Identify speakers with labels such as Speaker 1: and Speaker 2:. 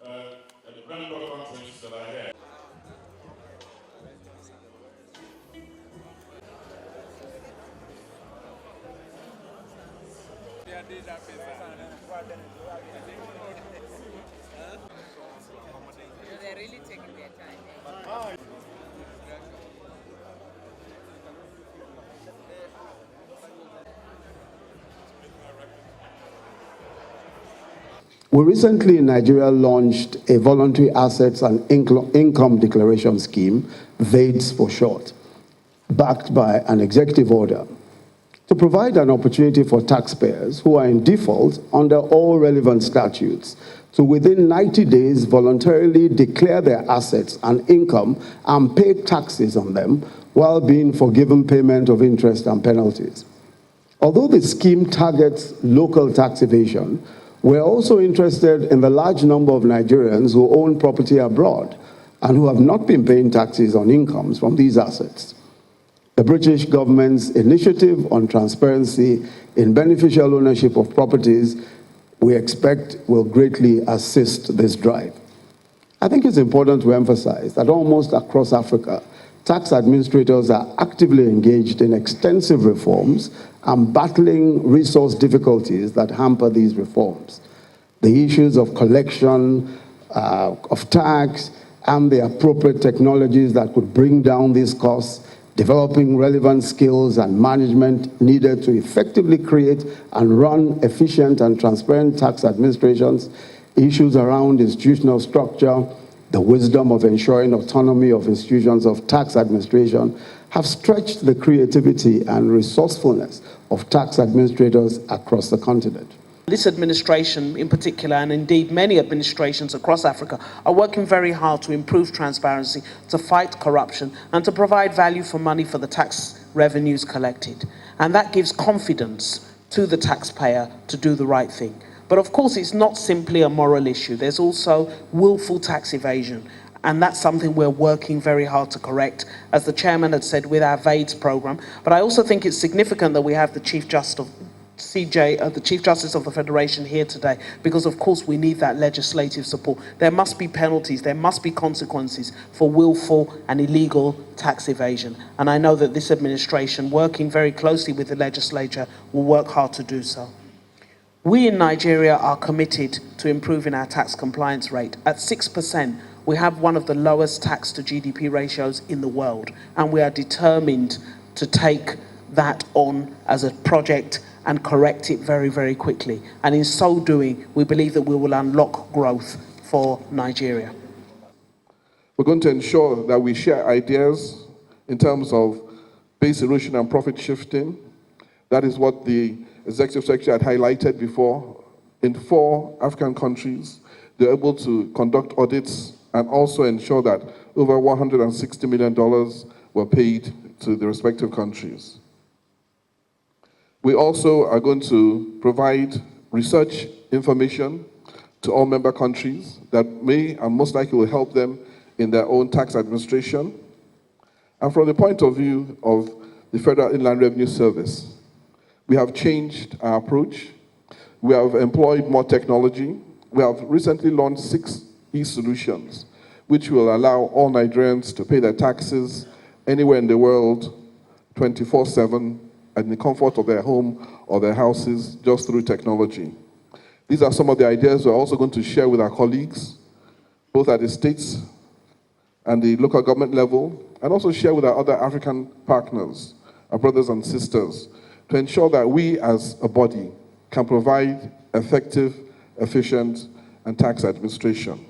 Speaker 1: the random conference that I had.
Speaker 2: They're really taking their time.
Speaker 3: We recently in Nigeria launched a voluntary assets and income declaration scheme, VAIDS for short, backed by an executive order, to provide an opportunity for taxpayers who are in default under all relevant statutes to within 90 days voluntarily declare their assets and income and pay taxes on them while being forgiven payment of interest and penalties. Although the scheme targets local tax evasion, we're also interested in the large number of Nigerians who own property abroad and who have not been paying taxes on incomes from these assets. The British government's initiative on transparency in beneficial ownership of properties, we expect, will greatly assist this drive. I think it's important to emphasize that almost across Africa, tax administrators are actively engaged in extensive reforms and battling resource difficulties that hamper these reforms. The issues of collection of tax and the appropriate technologies that could bring down these costs, developing relevant skills and management needed to effectively create and run efficient and transparent tax administrations, issues around institutional structure, the wisdom of ensuring autonomy of institutions of tax administration have stretched the creativity and resourcefulness of tax administrators across the continent.
Speaker 4: This administration in particular, and indeed many administrations across Africa, are working very hard to improve transparency, to fight corruption, and to provide value for money for the tax revenues collected. And that gives confidence to the taxpayer to do the right thing. But of course, it's not simply a moral issue. There's also willful tax evasion. And that's something we're working very hard to correct, as the chairman had said, with our VAIDS program. But I also think it's significant that we have the Chief Justice of the Chief Justice of the Federation here today, because of course we need that legislative support. There must be penalties, there must be consequences for willful and illegal tax evasion. And I know that this administration, working very closely with the legislature, will work hard to do so. We in Nigeria are committed to improving our tax compliance rate. At 6%, we have one of the lowest tax to GDP ratios in the world, and we are determined to take that on as a project and correct it very, very quickly. And in so doing, we believe that we will unlock growth for Nigeria.
Speaker 5: We're going to ensure that we share ideas in terms of base erosion and profit shifting. That is what the Executive Secretary had highlighted before. In 4 African countries, they're able to conduct audits and also ensure that over $160 million were paid to the respective countries. We also are going to provide research information to all member countries that may and most likely will help them in their own tax administration. And from the point of view of the Federal Inland Revenue Service, we have changed our approach. We have employed more technology. We have recently launched 6 e-solutions, which will allow all Nigerians to pay their taxes anywhere in the world 24/7 in the comfort of their home or their houses just through technology. These are some of the ideas we're also going to share with our colleagues, both at the states and the local government level, and also share with our other African partners, our brothers and sisters, to ensure that we as a body can provide effective, efficient, and tax administration.